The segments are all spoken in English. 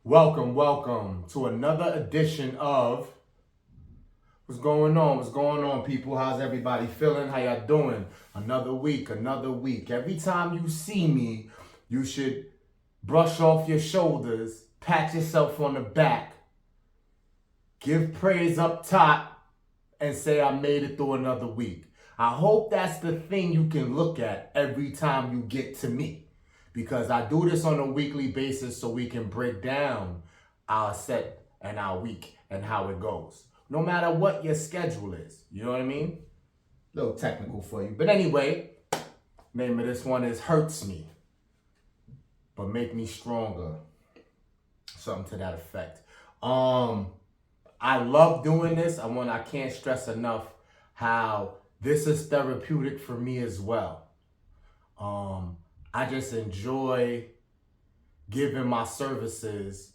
Welcome to another edition of What's Going On? What's going on, people? How's everybody feeling? How y'all doing? Another week. Every time you see me, you should brush off your shoulders, pat yourself on the back, give praise up top, and say I made it through another week. I hope that's the thing you can look at every time you get to me. Because I do this on a weekly basis so we can break down our set and our week and how it goes. No matter what your schedule is. You know what I mean? A little technical for you. But anyway, name of this one is Hurts Me, but Make Me Stronger. Something to that effect. I love doing this. I can't stress enough how this is therapeutic for me as well. I just enjoy giving my services,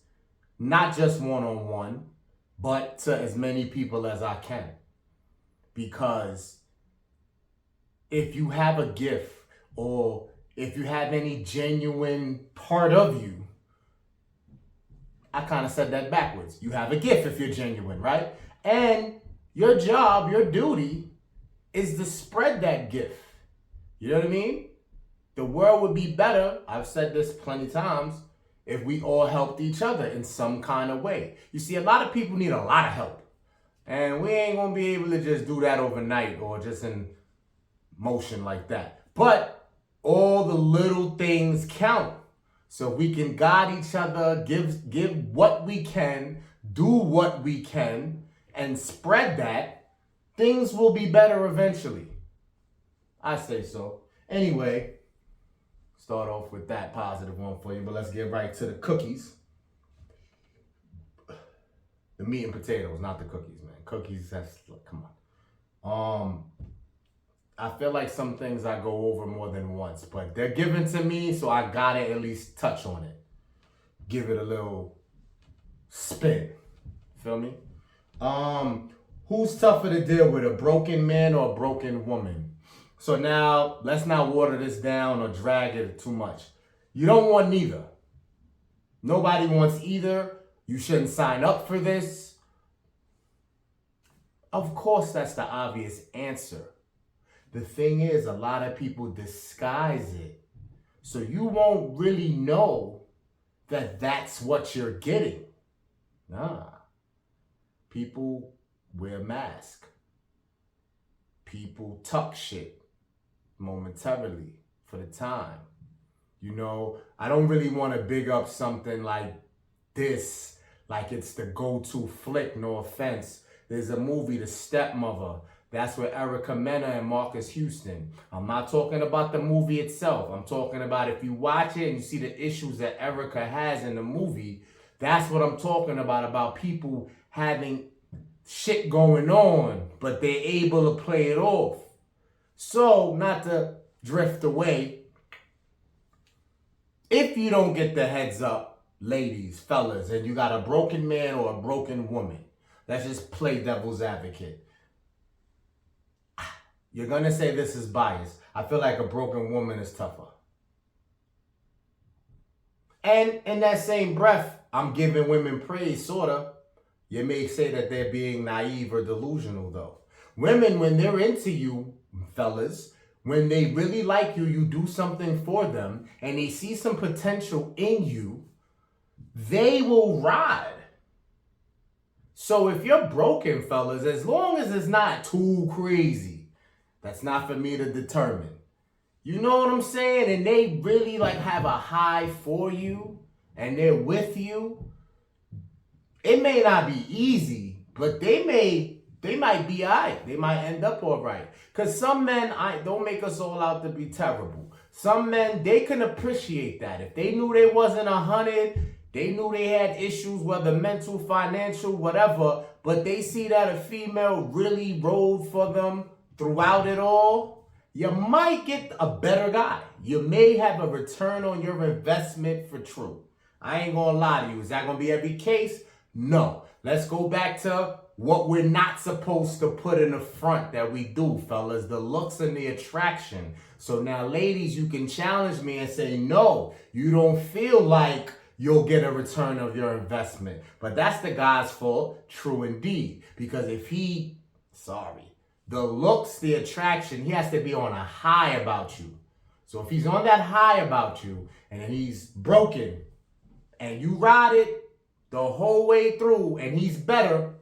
not just one-on-one, but to as many people as I can. Because if you have a gift or if you have any genuine part of you, I kind of said that backwards. You have a gift if you're genuine, right? And your job, your duty is to spread that gift. You know what I mean? The world would be better, I've said this plenty of times, if we all helped each other in some kind of way. You see, a lot of people need a lot of help. And we ain't going to be able to just do that overnight or just in motion like that. But all the little things count. So we can guide each other, give what we can, do what we can, and spread that, things will be better eventually. I say so. Anyway, start off with that positive one for you, but let's get right to the cookies. The meat and potatoes, not the cookies, man. Cookies, come on. I feel like some things I go over more than once, but they're given to me, so I gotta at least touch on it. Give it a little spin. Feel me? Who's tougher to deal with, a broken man or a broken woman? So now, let's not water this down or drag it too much. You don't want neither. Nobody wants either. You shouldn't sign up for this. Of course, that's the obvious answer. The thing is, a lot of people disguise it. So you won't really know that that's what you're getting. Nah. People wear masks. People tuck shit momentarily for the time. You know, I don't really want to big up something like this, like it's the go-to flick, no offense. There's a movie, The Stepmother. That's with Erica Mena and Marcus Houston. I'm not talking about the movie itself. I'm talking about if you watch it and you see the issues that Erica has in the movie, that's what I'm talking about people having shit going on, but they're able to play it off. So, not to drift away, if you don't get the heads up, ladies, fellas, and you got a broken man or a broken woman, let's just play devil's advocate. You're going to say this is biased. I feel like a broken woman is tougher. And in that same breath, I'm giving women praise, sorta. You may say that they're being naive or delusional, though. Women, when they're into you, fellas, when they really like you, you do something for them, and they see some potential in you, they will ride. So if you're broken, fellas, as long as it's not too crazy, that's not for me to determine. You know what I'm saying? And they really have a high for you, and they're with you. It may not be easy, but they might be all right. They might end up all right. Because some men, don't make us all out to be terrible. Some men, they can appreciate that. If they knew they wasn't 100, They knew they had issues, whether mental, financial, whatever, but they see that a female really rode for them throughout it all. You might get a better guy. You may have a return on your investment for true. I ain't gonna lie to you. Is that gonna be every case? No. Let's go back to what we're not supposed to put in the front that we do, fellas. The looks and the attraction. So now, ladies, you can challenge me and say, no, you don't feel like you'll get a return of your investment. But that's the guy's fault, true indeed. Because if the looks, the attraction, he has to be on a high about you. So if he's on that high about you and he's broken and you ride it the whole way through and he's better,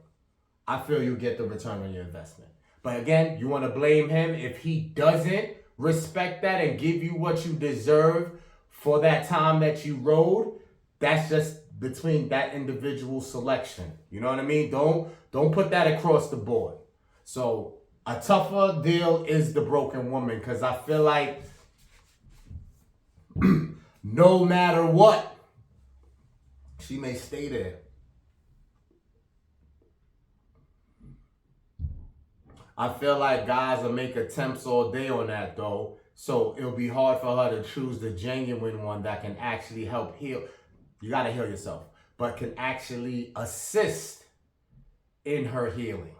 I feel you'll get the return on your investment. But again, you want to blame him if he doesn't respect that and give you what you deserve for that time that you rode. That's just between that individual selection. You know what I mean? Don't put that across the board. So a tougher deal is the broken woman, because I feel like no matter what, she may stay there. I feel like guys will make attempts all day on that though. So it'll be hard for her to choose the genuine one that can actually help heal. You got to heal yourself, but can actually assist in her healing.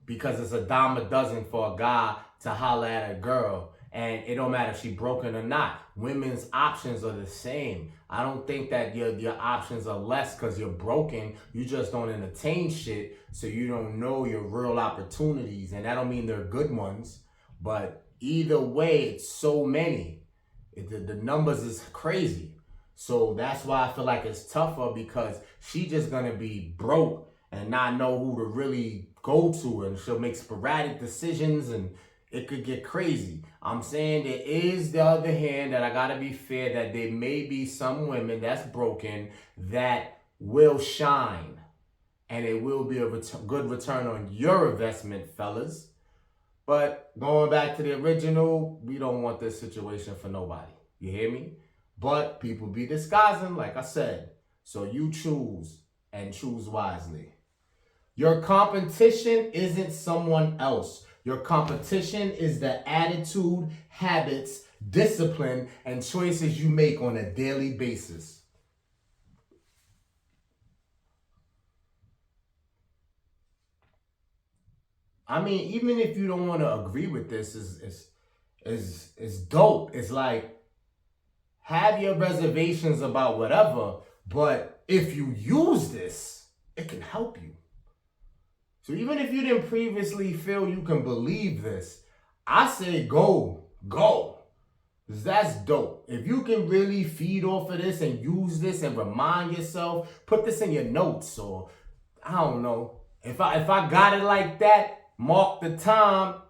Because it's a dime a dozen for a guy to holler at a girl, and it don't matter if she's broken or not. Women's options are the same. I don't think that your options are less because you're broken. You just don't entertain shit, so you don't know your real opportunities. And that don't mean they're good ones, but either way, it's so many. The numbers is crazy. So that's why I feel like it's tougher, because she just gonna be broke and not know who to really go to, and she'll make sporadic decisions and it could get crazy. I'm saying there is the other hand that I gotta be fair, that there may be some women that's broken that will shine, and it will be a good return on your investment, fellas. But going back to the original, we don't want this situation for nobody. You hear me? But people be disguising, like I said. So you choose, and choose wisely. Your competition isn't someone else. Your competition is the attitude, habits, discipline, and choices you make on a daily basis. I mean, even if you don't want to agree with this, is dope. It's like, have your reservations about whatever, but if you use this, it can help you. So even if you didn't previously feel you can believe this, I say go. That's dope. If you can really feed off of this and use this and remind yourself, put this in your notes, or I don't know. If I got it like that, mark the time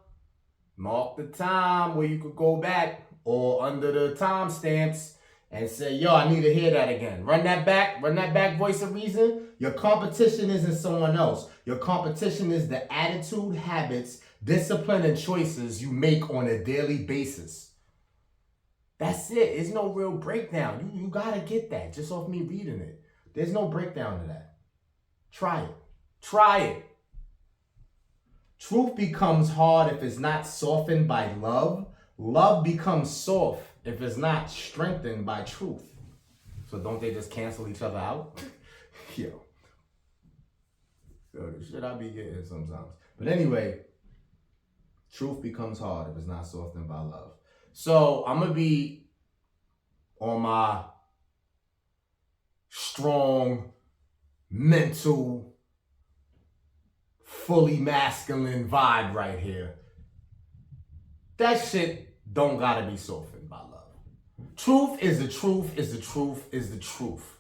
where you could go back or under the timestamps and say, yo, I need to hear that again. Run that back, voice of reason. Your competition isn't someone else. Your competition is the attitude, habits, discipline, and choices you make on a daily basis. That's it. There's no real breakdown. You gotta get that just off me reading it. There's no breakdown to that. Try it. Truth becomes hard if it's not softened by love. Love becomes soft if it's not strengthened by truth. So don't they just cancel each other out? Yo, the shit I be getting sometimes. But anyway, truth becomes hard if it's not softened by love. So I'm going to be on my strong, mental, fully masculine vibe right here. That shit don't gotta be softened by love. Truth is the truth, is the truth, is the truth.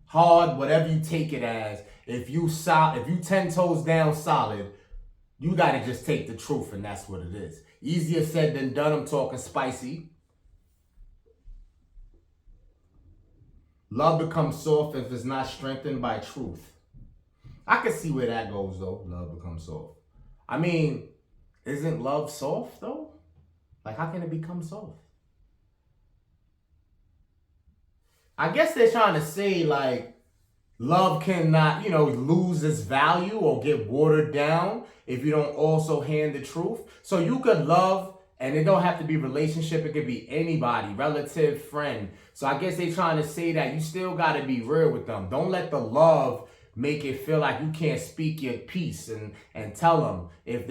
Hard, whatever you take it as, if you 10 toes down solid, you gotta just take the truth, and that's what it is. Easier said than done. I'm talking spicy. Love becomes soft if it's not strengthened by truth. I can see where that goes though. Love becomes soft. I mean, isn't love soft though? Like, how can it become soft? I guess they're trying to say, like, love cannot, lose its value or get watered down if you don't also hand the truth. So you could love, and it don't have to be relationship. It could be anybody, relative, friend. So I guess they trying to say that you still got to be real with them. Don't let the love make it feel like you can't speak your piece and tell them if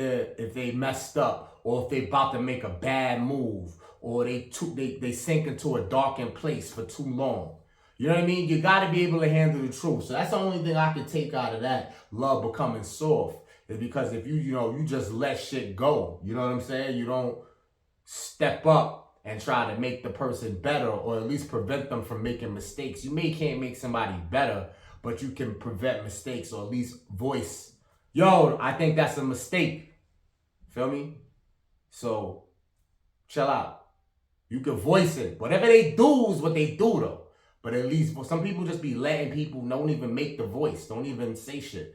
they messed up, or if they about to make a bad move, or they sink into a darkened place for too long. You know what I mean? You got to be able to handle the truth. So that's the only thing I can take out of that love becoming soft, is because if you just let shit go. You know what I'm saying? You don't step up and try to make the person better, or at least prevent them from making mistakes. You can't make somebody better, but you can prevent mistakes, or at least voice, yo, I think that's a mistake. Feel me? So chill out. You can voice it. Whatever they do is what they do, though. But at least for some people, just be letting people don't even make the voice. Don't even say shit.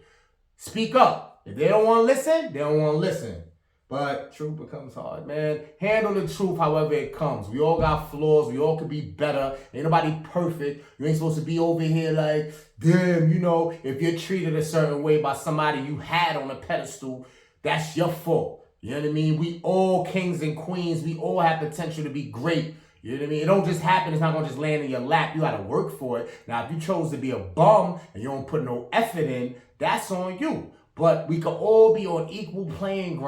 Speak up. If they don't want to listen, they don't want to listen. But truth becomes hard, man. Handle the truth however it comes. We all got flaws. We all could be better. Ain't nobody perfect. You ain't supposed to be over here like, damn, if you're treated a certain way by somebody you had on a pedestal, that's your fault. You know what I mean? We all kings and queens. We all have potential to be great. You know what I mean? It don't just happen. It's not going to just land in your lap. You got to work for it. Now, if you chose to be a bum and you don't put no effort in, that's on you. But we can all be on equal playing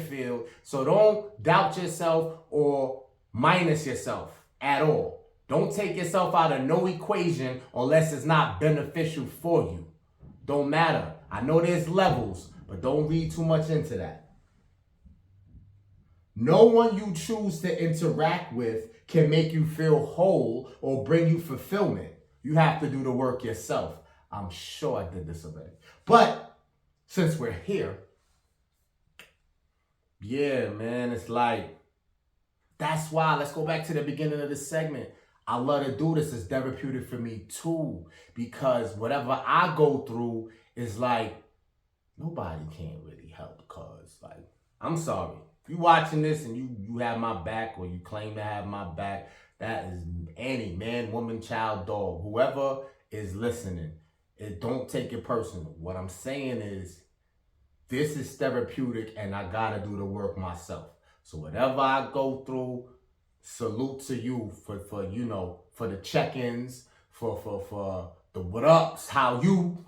field. So don't doubt yourself or minus yourself at all. Don't take yourself out of no equation unless it's not beneficial for you. Don't matter. I know there's levels, but don't read too much into that. No one you choose to interact with can make you feel whole or bring you fulfillment. You have to do the work yourself. I'm sure I did this already. But since we're here, yeah, man, it's like, that's why, let's go back to the beginning of this segment. I love to do this. It's therapeutic for me too, because whatever I go through is like, nobody can really help, cause like, I'm sorry. If you watching this and you have my back, or you claim to have my back, that is any man, woman, child, dog, whoever is listening. Don't take it personal. What I'm saying is, this is therapeutic and I gotta do the work myself. So whatever I go through, salute to you for the check-ins, for the what ups, how you,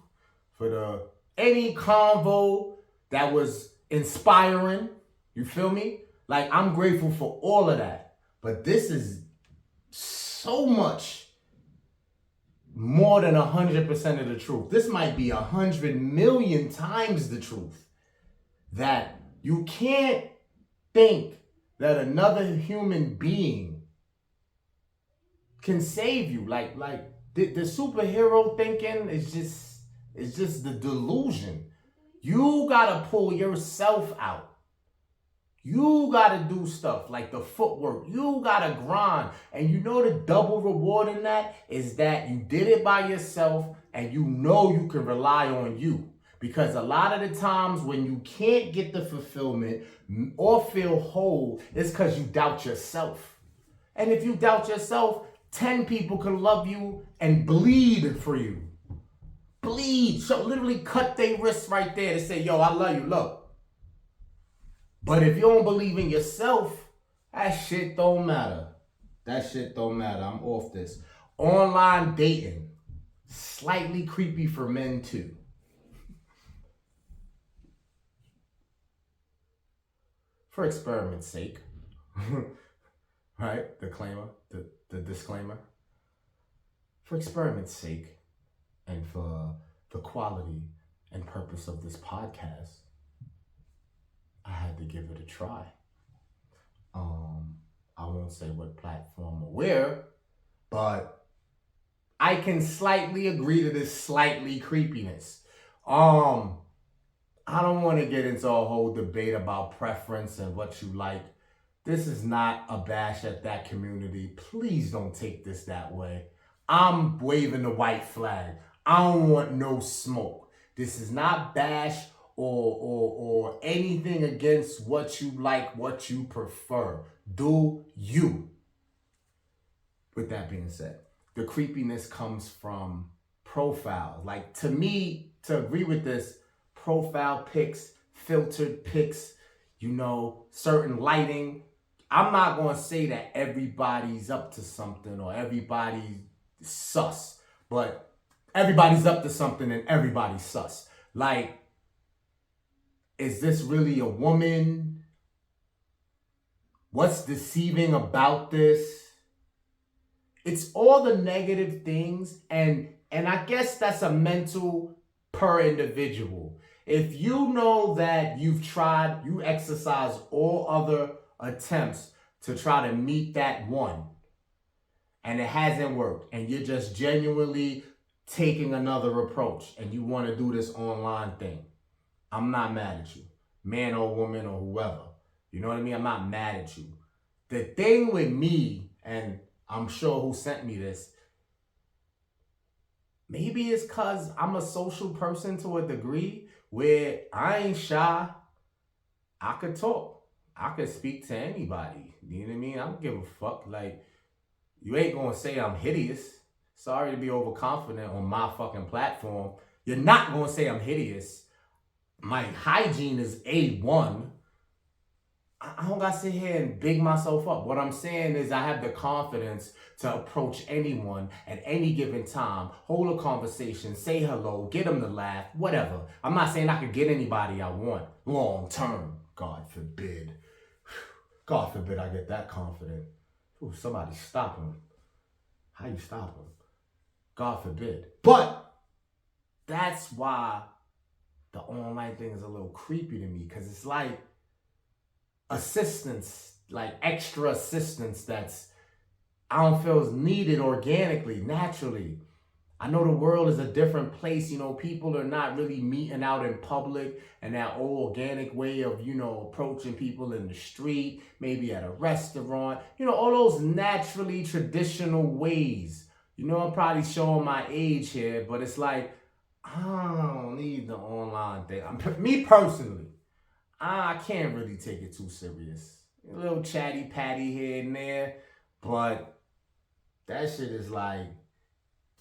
for the any convo that was inspiring. You feel me? Like, I'm grateful for all of that. But this is so much more than 100% of the truth. This might be 100 million times the truth. That you can't think that another human being can save you. Like the superhero thinking is just the delusion. You gotta pull yourself out. You gotta do stuff like the footwork. You gotta grind. And the double reward in that is that you did it by yourself, and you can rely on you. Because a lot of the times when you can't get the fulfillment or feel whole, it's because you doubt yourself. And if you doubt yourself, 10 people can love you and bleed for you. Bleed. So literally cut their wrists right there and say, yo, I love you, look. But if you don't believe in yourself, that shit don't matter. That shit don't matter. I'm off this. Online dating. Slightly creepy for men too. For experiment's sake. Right? The disclaimer. For experiment's sake, and for the quality and purpose of this podcast, I had to give it a try. I won't say what platform or where, but I can slightly agree to this slightly creepiness. I don't want to get into a whole debate about preference and what you like. This is not a bash at that community. Please don't take this that way. I'm waving the white flag. I don't want no smoke. This is not bash or anything against what you like, what you prefer. Do you. With that being said, the creepiness comes from profiles. Like, to me, to agree with this, profile pics, filtered pics, certain lighting. I'm not going to say that everybody's up to something or everybody's sus, but everybody's up to something and everybody's sus. Like, is this really a woman? What's deceiving about this? It's all the negative things, and I guess that's a mental per individual. If you know that you exercise all other attempts to try to meet that one, and it hasn't worked, and you're just genuinely taking another approach, and you want to do this online thing, I'm not mad at you, man or woman or whoever. You know what I mean? I'm not mad at you. The thing with me, and I'm sure who sent me this, maybe it's because I'm a social person to a degree where I ain't shy. I could talk. I could speak to anybody. You know what I mean? I don't give a fuck. Like, you ain't gonna say I'm hideous. Sorry to be overconfident on my fucking platform. You're not gonna say I'm hideous. My hygiene is A1. I don't gotta sit here and big myself up. What I'm saying is I have the confidence to approach anyone at any given time, hold a conversation, say hello, get them to laugh, whatever. I'm not saying I could get anybody I want long term. God forbid. God forbid I get that confident. Ooh, somebody stop him. How you stop him? God forbid. But that's why the online thing is a little creepy to me, because it's like assistance, like extra assistance that's, I don't feel is needed organically, naturally. I know the world is a different place. People are not really meeting out in public and that old organic way of, approaching people in the street, maybe at a restaurant, all those naturally traditional ways. I'm probably showing my age here, but it's like, I don't need the online thing. Me personally, I can't really take it too serious. A little chatty patty here and there, but that shit is like,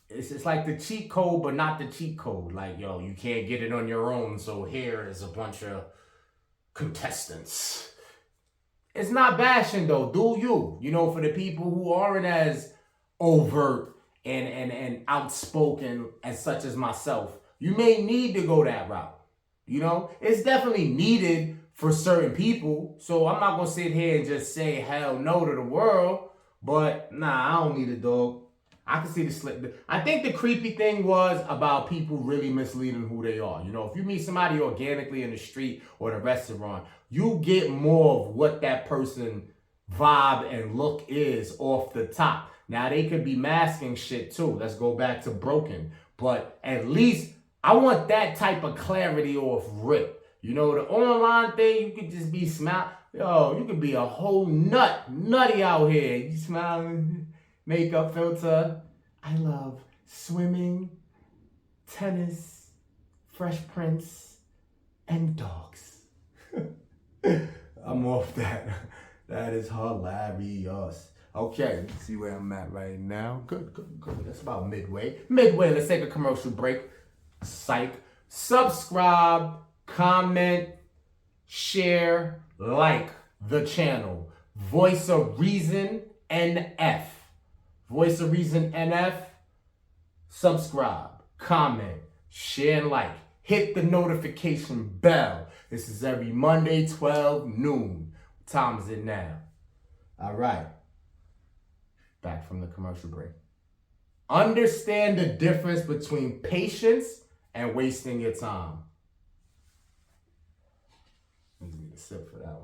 it's like the cheat code, but not the cheat code. Like, yo, you can't get it on your own, so here is a bunch of contestants. It's not bashing though, do you? For the people who aren't as overt and outspoken as such as myself, you may need to go that route. It's definitely needed for certain people. So I'm not gonna sit here and just say hell no to the world. But nah, I don't need a dog. I can see the slip. I think the creepy thing was about people really misleading who they are. If you meet somebody organically in the street or the restaurant, you get more of what that person vibe and look is off the top. Now, they could be masking shit too. Let's go back to broken. But at least I want that type of clarity off rip. The online thing, you could just be smiling. Yo, you could be a whole nutty out here. You smiling, makeup filter. I love swimming, tennis, Fresh Prince, and dogs. I'm off that. That is hilarious. Okay, let's see where I'm at right now. Good. That's about midway. Let's take a commercial break. Psych. Subscribe, comment, share, like the channel. Voice of Reason NF. Voice of Reason NF. Subscribe, comment, share, and like. Hit the notification bell. This is every Monday, 12 noon. What time is it now? All right. Back from the commercial break. Understand the difference between patience and wasting your time. I need a sip for that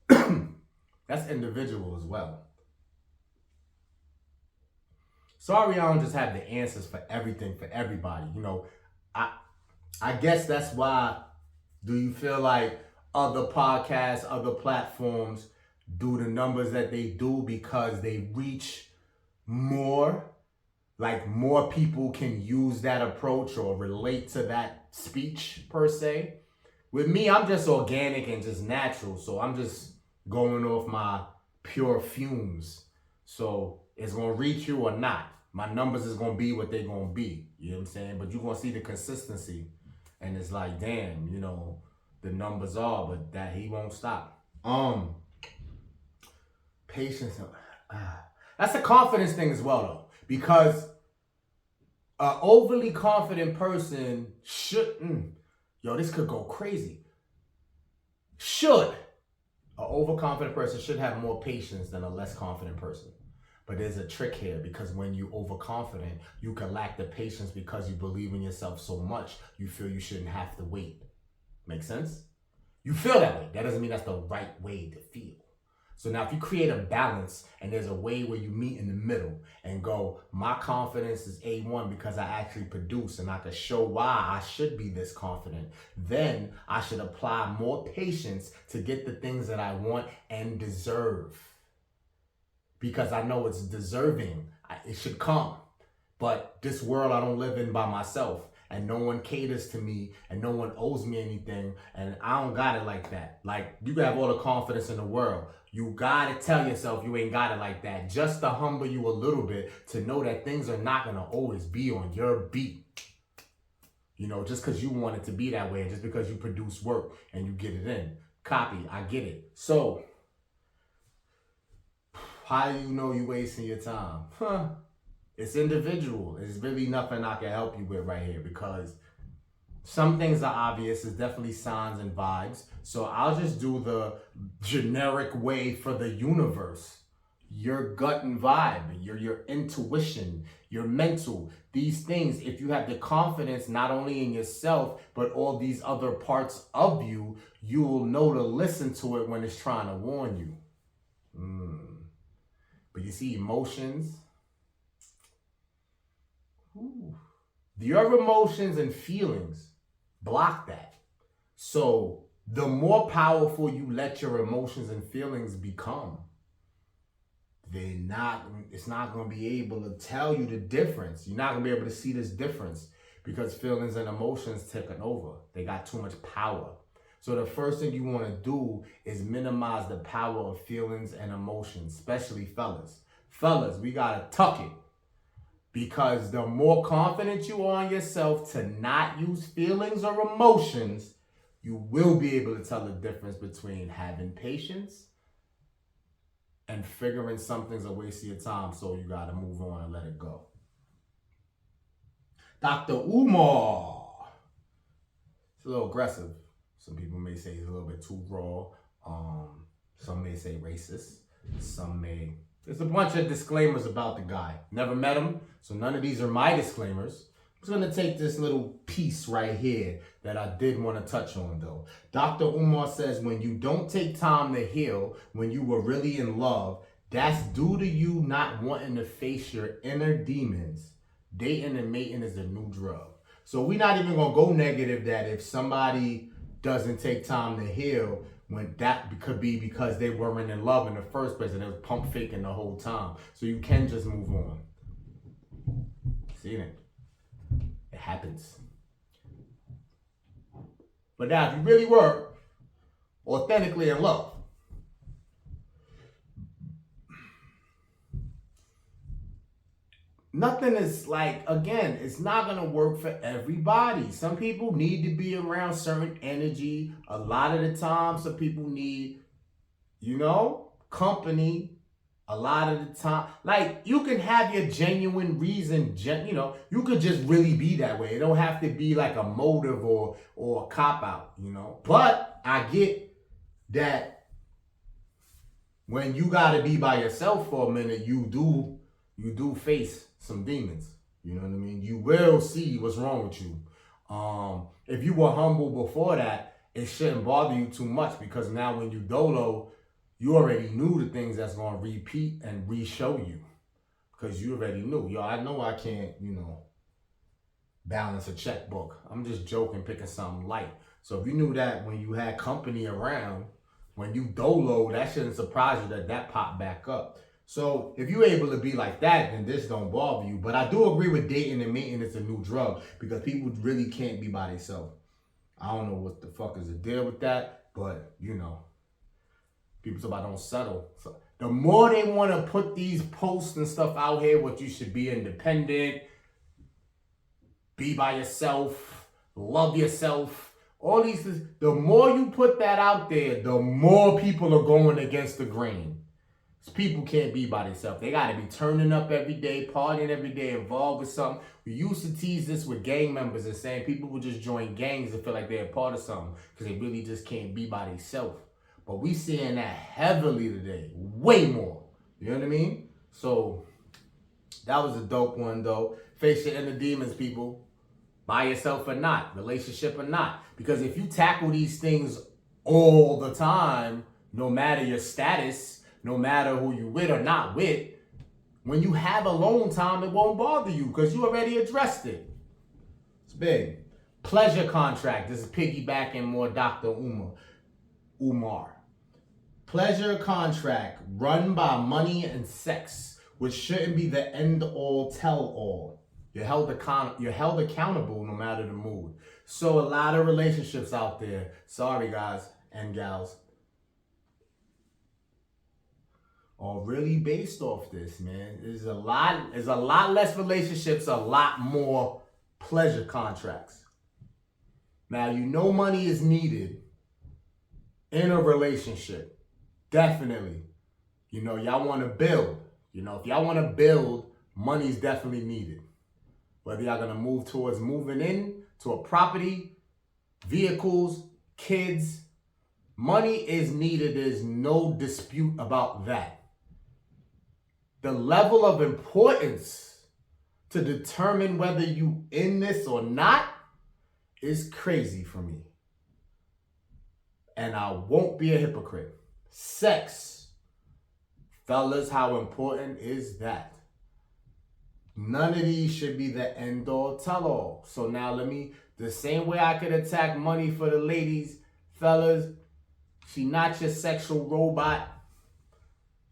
one. That's individual as well. Sorry, I don't just have the answers for everything for everybody. I guess that's why. Do you feel like other podcasts, other platforms do the numbers that they do because they reach more? Like, more people can use that approach or relate to that speech per se. With me, I'm just organic and just natural. So I'm just going off my pure fumes. So it's going to reach you or not. My numbers is going to be what they're going to be. You know what I'm saying? But you're going to see the consistency. And it's like, damn, you know, the numbers are, but that he won't stop. Patience. That's a confidence thing as well, though. Because an overly confident person shouldn't. Yo, this could go crazy. An overconfident person should have more patience than a less confident person. But there's a trick here, because when you overconfident, you can lack the patience because you believe in yourself so much, you feel you shouldn't have to wait. Make sense? You feel that way. That doesn't mean that's the right way to feel. So now if you create a balance and there's a way where you meet in the middle and go, my confidence is A1 because I actually produce and I can show why I should be this confident, then I should apply more patience to get the things that I want and deserve. Because I know it's deserving. It should come. But this world I don't live in by myself. And no one caters to me, and no one owes me anything, and I don't got it like that. Like, you can have all the confidence in the world. You gotta tell yourself you ain't got it like that, just to humble you a little bit, to know that things are not gonna always be on your beat. You know, just because you want it to be that way, and just because you produce work and you get it in. Copy, I get it. So, how do you know you wasting your time? It's individual. It's really nothing I can help you with right here, because some things are obvious. It's definitely signs and vibes. So I'll just do the generic way for the universe. Your gut and vibe, your intuition, your mental. These things, if you have the confidence not only in yourself, but all these other parts of you, you will know to listen to it when it's trying to warn you. But you see, emotions, your emotions and feelings block that. So the more powerful you let your emotions and feelings become, it's not going to be able to tell you the difference. You're not going to be able to see this difference, because feelings and emotions taking over. They got too much power. So the first thing you want to do is minimize the power of feelings and emotions, especially fellas. Fellas, we got to tuck it. Because the more confident you are in yourself to not use feelings or emotions, you will be able to tell the difference between having patience and figuring something's a waste of your time, so you got to move on and let it go. Dr. Umar. It's a little aggressive. Some people may say he's a little bit too raw. Some may say racist. Some may... There's a bunch of disclaimers about the guy. Never met him, so none of these are my disclaimers. I'm just going to take this little piece right here that I did want to touch on, though. Dr. Umar says, when you don't take time to heal, when you were really in love, that's due to you not wanting to face your inner demons. Dating and mating is the new drug. So we're not even going to go negative that if somebody doesn't take time to heal, when that could be because they weren't in love in the first place and they was pump faking the whole time. So you can just move on. See it? It happens. But now, if you really were authentically in love, nothing is like, again, it's not going to work for everybody. Some people need to be around certain energy. A lot of the time, some people need, company. A lot of the time, like, you can have your genuine reason, you could just really be that way. It don't have to be like a motive or a cop-out, But I get that when you got to be by yourself for a minute, you do face some demons. You know what I mean? You will see what's wrong with you. If you were humble before that, it shouldn't bother you too much, because now when you dolo, you already knew the things that's going to repeat and re-show you, because you already knew. Yo, I know I can't, balance a checkbook. I'm just joking, picking something light. So if you knew that when you had company around, when you dolo, that shouldn't surprise you that popped back up. So if you're able to be like that, then this don't bother you. But I do agree with dating and mating is a new drug, because people really can't be by themselves. I don't know what the fuck is the deal with that, but People talk about don't settle. So the more they want to put these posts and stuff out here, what you should be independent, be by yourself, love yourself, all these things, the more you put that out there, the more people are going against the grain. People can't be by themselves. They got to be turning up every day, partying every day, involved with something. We used to tease this with gang members and saying people would just join gangs and feel like they're a part of something because they really just can't be by themselves. But we seeing that heavily today, way more. You know what I mean? So that was a dope one though. Face your inner demons, people. By yourself or not, relationship or not. Because if you tackle these things all the time, no matter your status, no matter who you with or not with, when you have alone time, it won't bother you because you already addressed it. It's big. Pleasure contract. This is piggybacking more Dr. Umar. Pleasure contract run by money and sex, which shouldn't be the end-all, tell-all. You're held accountable no matter the mood. So a lot of relationships out there, sorry guys and gals, are really based off this, man. There's a lot less relationships, a lot more pleasure contracts. Now, you know money is needed in a relationship. Definitely. You know, y'all want to build. You know, if y'all want to build, money's definitely needed. Whether y'all gonna move towards moving in to a property, vehicles, kids, money is needed. There's no dispute about that. The level of importance to determine whether you in this or not is crazy for me. And I won't be a hypocrite. Sex. Fellas, how important is that? None of these should be the end-all, tell-all. So now the same way I could attack money for the ladies, fellas, she not your sexual robot.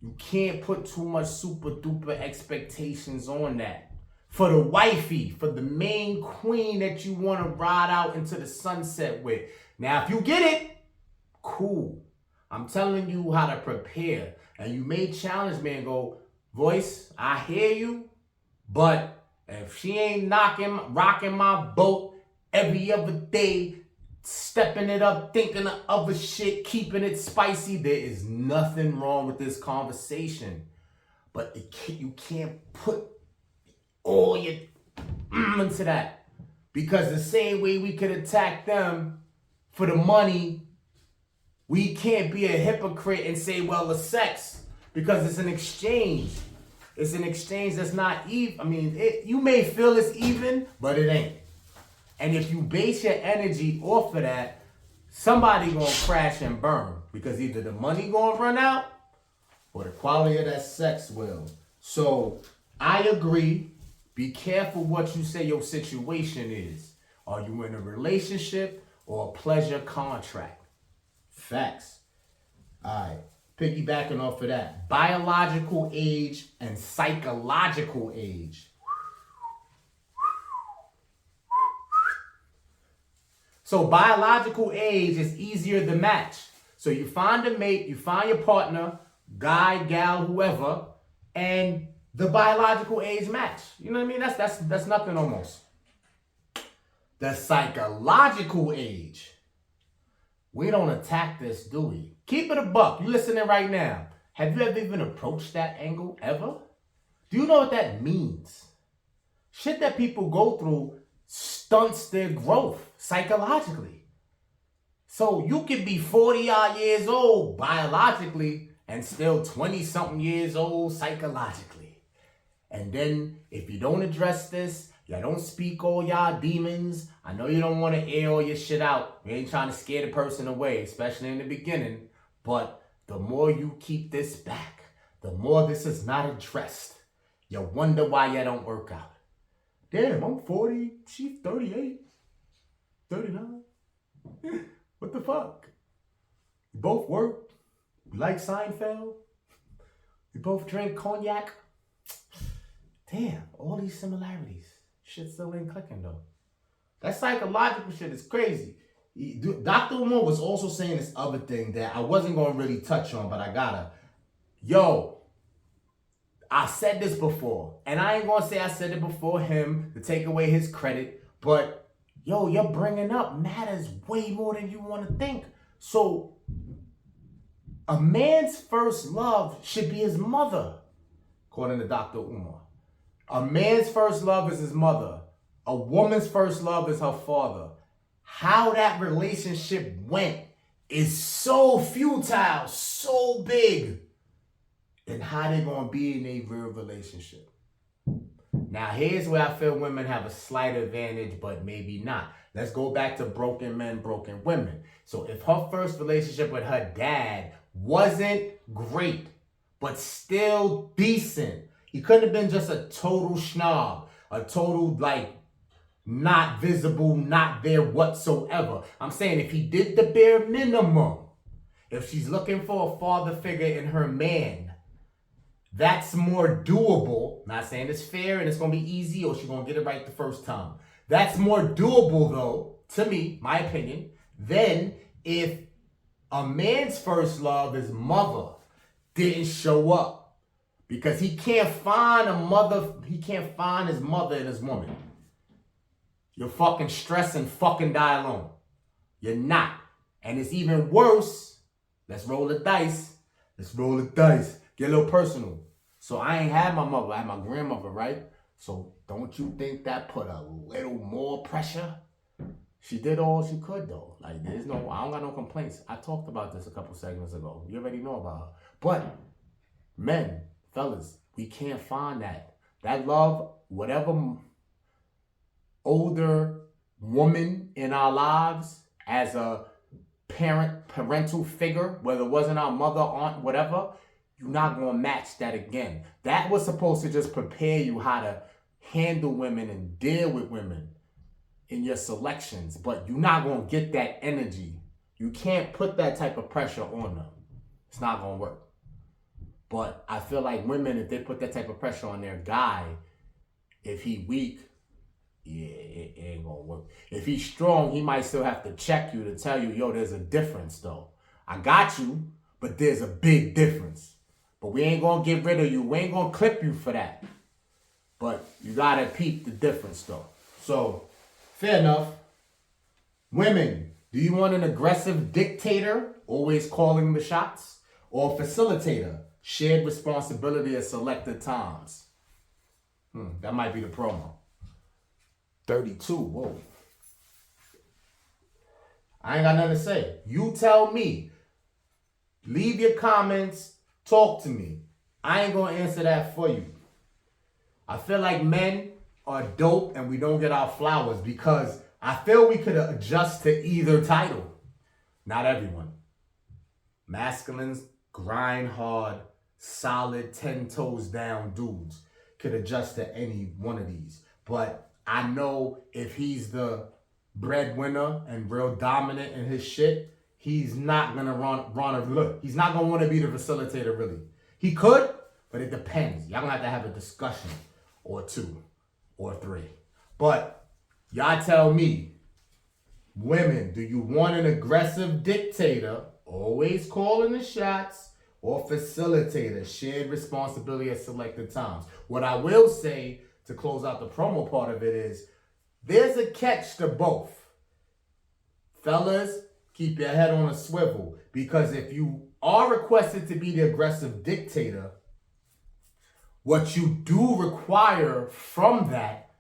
You can't put too much super-duper expectations on that. For the wifey, for the main queen that you want to ride out into the sunset with. Now, if you get it, cool. I'm telling you how to prepare. And you may challenge me and go, voice, I hear you. But if she ain't rocking my boat every other day, stepping it up, thinking of other shit, keeping it spicy, there is nothing wrong with this conversation. But you can't put all your into that. Because the same way we could attack them for the money, we can't be a hypocrite and say, well, the sex, because it's an exchange. It's an exchange that's not even. I mean, you may feel it's even, but it ain't. And if you base your energy off of that, somebody gonna crash and burn because either the money gonna run out or the quality of that sex will. So I agree. Be careful what you say your situation is. Are you in a relationship or a pleasure contract? Facts. All right. Piggybacking off of that, biological age and psychological age. So biological age is easier to match. So you find a mate, you find your partner, guy, gal, whoever, and the biological age match. You know what I mean? That's nothing almost. The psychological age. We don't attack this, do we? Keep it a buck. You listening right now. Have you ever even approached that angle ever? Do you know what that means? Shit that people go through stunts their growth psychologically. So you could be 40-odd years old biologically and still 20-something years old psychologically. And then if you don't address this, y'all don't speak all y'all demons. I know you don't want to air all your shit out. You ain't trying to scare the person away, especially in the beginning. But the more you keep this back, the more this is not addressed. You wonder why you don't work out. Damn, I'm 40, she's 38, 39. What the fuck? We both work. We like Seinfeld. We both drink cognac. Damn, all these similarities. Shit still ain't clicking though. That psychological shit is crazy. Dr. Umar was also saying this other thing that I wasn't going to really touch on, but I gotta. Yo, I said this before, and I ain't going to say I said it before him to take away his credit, but yo, you're bringing up matters way more than you want to think. So, a man's first love should be his mother, according to Dr. Umar. A man's first love is his mother. A woman's first love is her father. How that relationship went is so futile, so big. Then how they gonna be in a real relationship? Now here's where I feel women have a slight advantage, but maybe not. Let's go back to broken men, broken women. So if her first relationship with her dad wasn't great, but still decent, he couldn't have been just a total schnob, a total not visible, not there whatsoever. I'm saying if he did the bare minimum, if she's looking for a father figure in her man, that's more doable. Not saying it's fair and it's going to be easy or she's going to get it right the first time. That's more doable though, to me, my opinion, than if a man's first love, his mother, didn't show up. Because he can't find his mother in his woman. You're fucking stressed and fucking die alone. You're not. And it's even worse. Let's roll the dice. Get a little personal. So I ain't had my mother. I had my grandmother, right? So don't you think that put a little more pressure? She did all she could, though. I don't got no complaints. I talked about this a couple segments ago. You already know about her. But men, fellas, we can't find that. That love, whatever older woman in our lives as a parental figure, whether it wasn't our mother, aunt, whatever, you're not going to match that again. That was supposed to just prepare you how to handle women and deal with women in your selections, but you're not going to get that energy. You can't put that type of pressure on them. It's not going to work. But I feel like women, if they put that type of pressure on their guy, if he weak, yeah, it ain't gonna work. If he's strong, he might still have to check you to tell you, yo, there's a difference though. I got you, but there's a big difference. But we ain't gonna get rid of you. We ain't gonna clip you for that. But you gotta peep the difference though. So, fair enough. Women, do you want an aggressive dictator, always calling the shots? Or a facilitator, shared responsibility at selected times? That might be the promo. 32, whoa. I ain't got nothing to say. You tell me. Leave your comments. Talk to me. I ain't going to answer that for you. I feel like men are dope and we don't get our flowers because I feel we could adjust to either title. Not everyone. Masculines, grind hard, solid, 10 toes down dudes could adjust to any one of these. But I know if he's the breadwinner and real dominant in his shit, he's not gonna he's not gonna want to be the facilitator really. He could, but it depends. Y'all gonna have a discussion or two or three. But y'all tell me, women, do you want an aggressive dictator, always calling the shots, or facilitator, shared responsibility at selected times? What I will say to close out the promo part of it is, there's a catch to both. Fellas, keep your head on a swivel, because if you are requested to be the aggressive dictator, what you do require from that,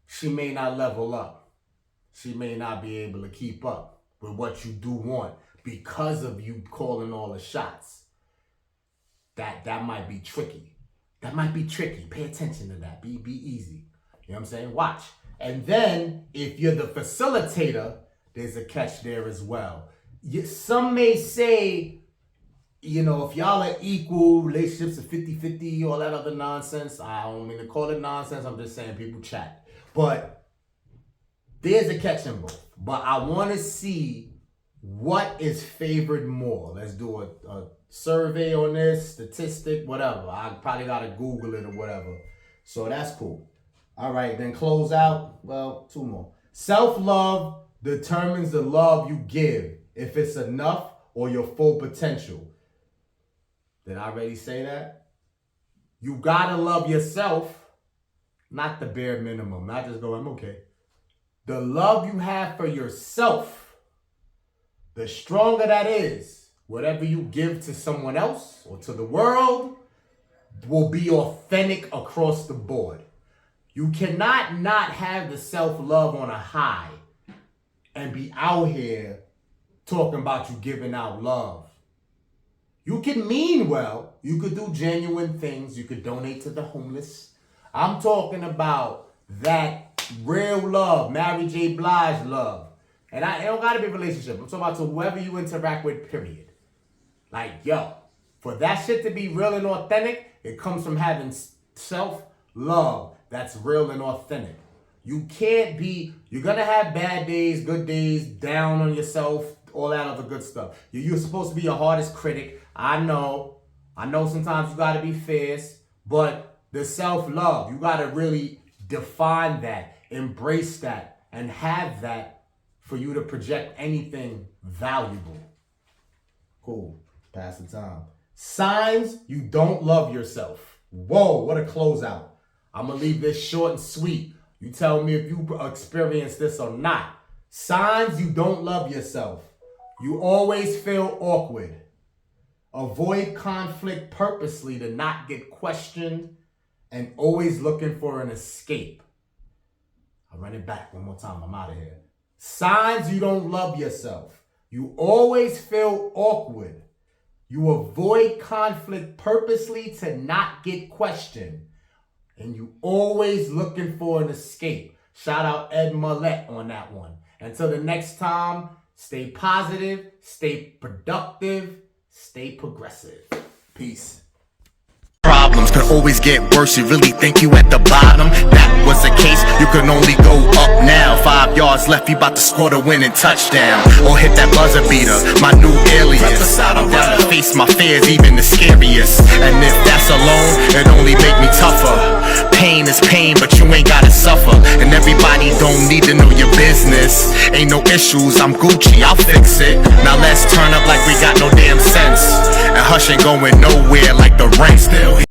she may not level up. She may not be able to keep up with what you do want because of you calling all the shots. That might be tricky. That might be tricky. Pay attention to that. Be easy. You know what I'm saying? Watch. And then, if you're the facilitator, there's a catch there as well. Some may say, if y'all are equal, relationships are 50-50, all that other nonsense. I don't mean to call it nonsense. I'm just saying people chat. But there's a catch in both. But I want to see what is favored more. Let's do a survey on this, statistic, whatever. I probably got to Google it or whatever. So that's cool. All right, then close out. Well, two more. Self-love determines the love you give, if it's enough or your full potential. Did I already say that? You gotta love yourself, not the bare minimum, not just go, I'm okay. The love you have for yourself, the stronger that is, whatever you give to someone else or to the world will be authentic across the board. You cannot not have the self-love on a high and be out here talking about you giving out love. You can mean well. You could do genuine things. You could donate to the homeless. I'm talking about that real love, Mary J. Blige love. And it don't gotta be a relationship. I'm talking about to whoever you interact with, period. Like, yo, for that shit to be real and authentic, it comes from having self-love that's real and authentic. You can't be, you're gonna have bad days, good days, down on yourself, all that other good stuff. You're supposed to be your hardest critic. I know sometimes you gotta be fierce, but the self-love, you gotta really define that, embrace that, and have that for you to project anything valuable. Cool, pass the time. Signs you don't love yourself. Whoa, what a closeout. I'm gonna leave this short and sweet. You tell me if you experience this or not. Signs you don't love yourself. You always feel awkward. Avoid conflict purposely to not get questioned and always looking for an escape. I'll run it back one more time. I'm out of here. Signs you don't love yourself. You always feel awkward. You avoid conflict purposely to not get questioned. And you always looking for an escape. Shout out EdMylettShow on that one. Until the next time, stay positive, stay productive, stay progressive. Peace. Problems could always get worse. You really think you at the bottom? That was the case. You can only go up now. 5 yards left, you about to score the winning touchdown, or hit that buzzer beater, my new alias. I'm down to face my fears, even the scariest. And if that's alone, it only make me tougher. Pain is pain, but you ain't gotta suffer. And everybody don't need to know your business. Ain't no issues, I'm Gucci, I'll fix it. Now let's turn up like we got no damn sense. And hush ain't going nowhere like the rent still.